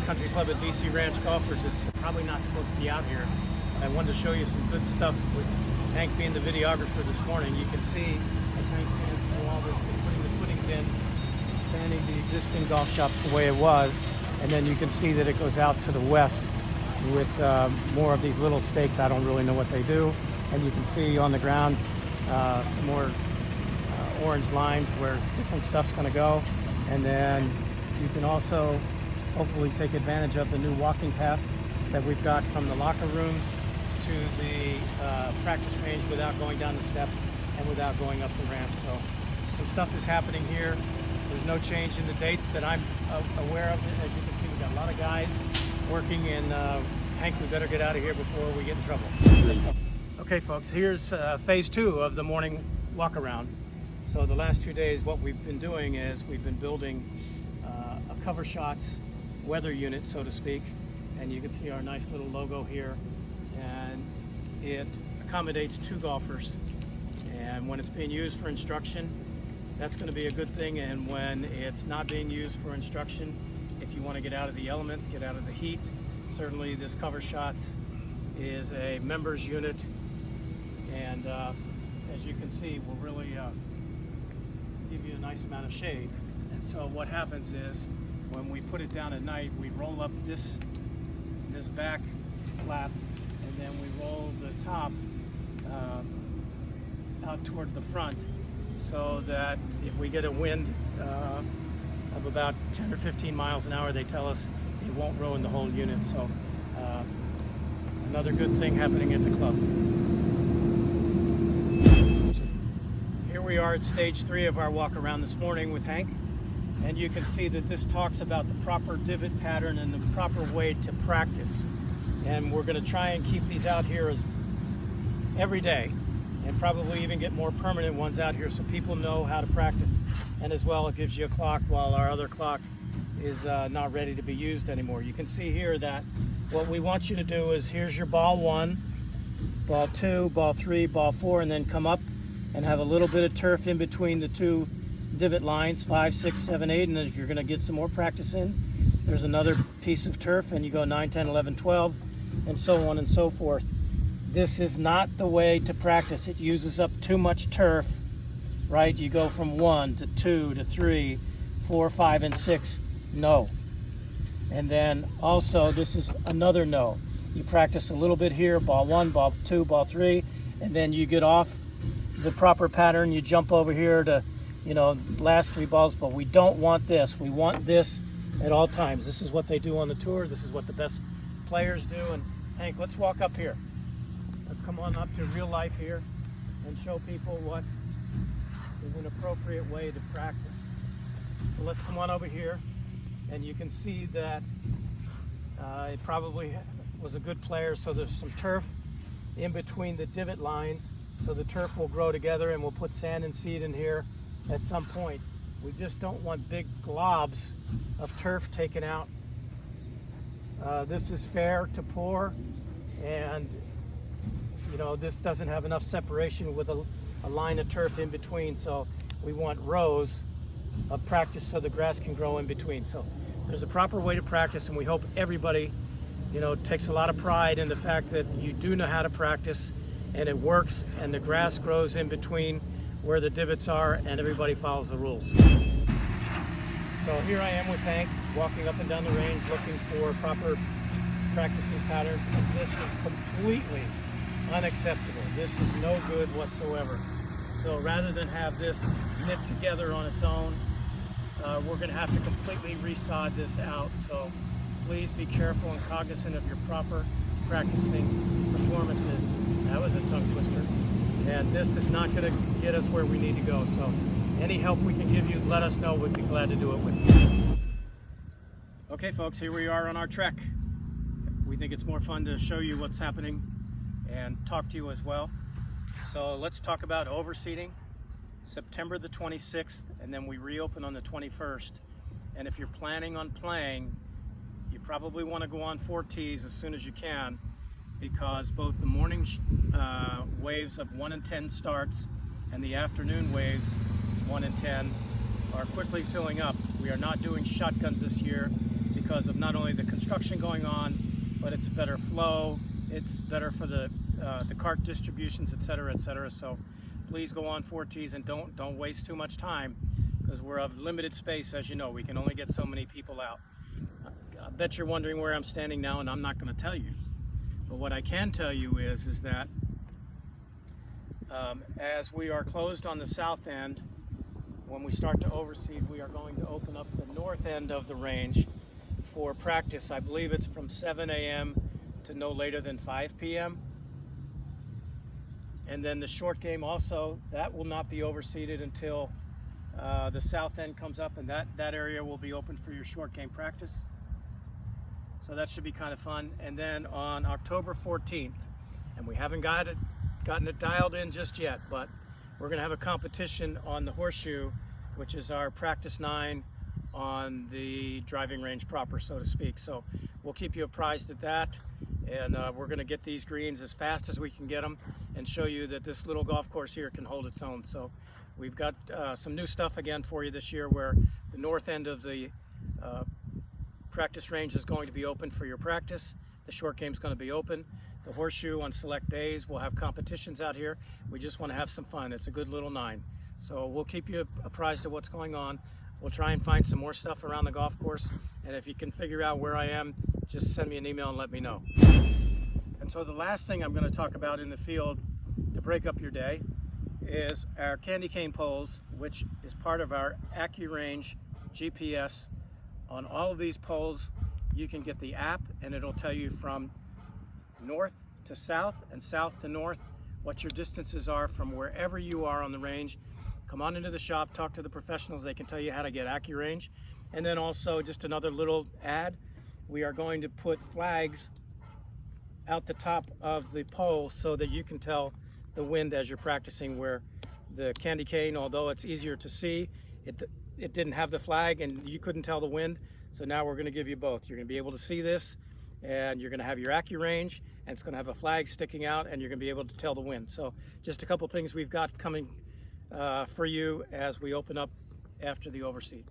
Country Club at DC Ranch Golfers is probably not supposed to be out here. I wanted to show you some good stuff with Hank being the videographer this morning. You can see as Hank pans through all this, putting the footings in, expanding the existing golf shop the way it was, and then you can see that it goes out to the west with more of these little stakes. I don't really know what they do. And you can see on the ground some more orange lines where different stuff's going to go. And then you can also hopefully take advantage of the new walking path that we've got from the locker rooms to the practice range without going down the steps and without going up the ramp. So some stuff is happening here. There's no change in the dates that I'm aware of. As you can see, we've got a lot of guys working, and Hank, we better get out of here before we get in trouble. Let's go. Okay folks, here's phase 2 of the morning walk around. So the last 2 days what we've been doing is we've been building a cover shots weather unit, so to speak, and you can see our nice little logo here, and it accommodates 2 golfers, and when it's being used for instruction, that's going to be a good thing. And when it's not being used for instruction, if you want to get out of the elements, get out of the heat, certainly this cover shots is a members unit, and as you can see, will really give you a nice amount of shade. And so what happens is when we put it down at night, we roll up this back flap, and then we roll the top out toward the front, so that if we get a wind of about 10 or 15 miles an hour, they tell us it won't ruin the whole unit. So another good thing happening at the club. Here we are at stage 3 of our walk around this morning with Hank, and you can see that this talks about the proper divot pattern and the proper way to practice. And we're going to try and keep these out here as every day, and probably even get more permanent ones out here so people know how to practice. And as well, it gives you a clock while our other clock is not ready to be used anymore. You can see here that what we want you to do is, here's your ball 1, ball 2, ball 3, ball 4, and then come up and have a little bit of turf in between the 2 divot lines, 5, 6, 7, 8, and then if you're going to get some more practice in, there's another piece of turf, and you go 9, 10, 11, 12, and so on and so forth. This is not the way to practice. It uses up too much turf, right? You go from 1 to 2 to 3, 4, 5, and 6. No. And then also, this is another no. You practice a little bit here, ball 1, ball 2, ball 3, and then you get off the proper pattern. You jump over here to, last 3 balls, but we don't want this. We want this at all times. This is what they do on the tour. This is what the best players do. And Hank, let's walk up here. Let's come on up to real life here and show people what is an appropriate way to practice. So let's come on over here, and you can see that it probably was a good player. So there's some turf in between the divot lines, so the turf will grow together, and we'll put sand and seed in here at some point. We just don't want big globs of turf taken out. This is fair to pour, and this doesn't have enough separation with a line of turf in between, so we want rows of practice so the grass can grow in between. So there's a proper way to practice, and we hope everybody takes a lot of pride in the fact that you do know how to practice, and it works, and the grass grows in between where the divots are, and everybody follows the rules. So here I am with Hank, walking up and down the range looking for proper practicing patterns, and this is completely unacceptable. This is no good whatsoever. So rather than have this knit together on its own, we're going to have to completely resod this out. So please be careful and cognizant of your proper practicing performances. That was a tongue twister. And this is not going to get us where we need to go. So any help we can give you, let us know. We'd be glad to do it with you. Okay folks, here we are on our trek. We think it's more fun to show you what's happening and talk to you as well. So let's talk about overseeding. September the 26th, and then we reopen on the 21st. And if you're planning on playing, you probably want to go on 4 tees as soon as you can, because both the morning waves of 1 and 10 starts and the afternoon waves 1 and 10 are quickly filling up. We are not doing shotguns this year because because of not only the construction going on, but it's better flow, it's better for the cart distributions, etc., etc. So please go on 4Ts and don't waste too much time, because we're of limited space. As you know, we can only get so many people out. I bet you're wondering where I'm standing now, and I'm not going to tell you. But what I can tell you is that as we are closed on the south end, when we start to overseed, we are going to open up the north end of the range for practice. I believe it's from 7 a.m. to no later than 5 p.m. And then the short game also, that will not be overseeded until the south end comes up, and that area will be open for your short game practice. So that should be kind of fun. And then on October 14th, and we haven't gotten it dialed in just yet, but we're going to have a competition on the Horseshoe, which is our practice 9 on the driving range proper, so to speak. So we'll keep you apprised of that, and we're going to get these greens as fast as we can get them and show you that this little golf course here can hold its own. So we've got some new stuff again for you this year, where the north end of the practice range is going to be open for your practice. The short game is going to be open. The Horseshoe on select days, we'll have competitions out here. We just want to have some fun. It's a good little 9. So we'll keep you apprised of what's going on. We'll try and find some more stuff around the golf course. And if you can figure out where I am, just send me an email and let me know. And so the last thing I'm going to talk about in the field to break up your day is our candy cane poles, which is part of our AccuRange GPS. On all of these poles, you can get the app, and it'll tell you from north to south and south to north what your distances are from wherever you are on the range. Come on into the shop, talk to the professionals. They can tell you how to get AccuRange. And then also, just another little ad, we are going to put flags out the top of the pole so that you can tell the wind as you're practicing, where the candy cane, although it's easier to see, it didn't have the flag and you couldn't tell the wind. So now we're going to give you both. You're going to be able to see this, and you're going to have your AccuRange, and it's going to have a flag sticking out, and you're going to be able to tell the wind. So just a couple things we've got coming for you as we open up after the overseed.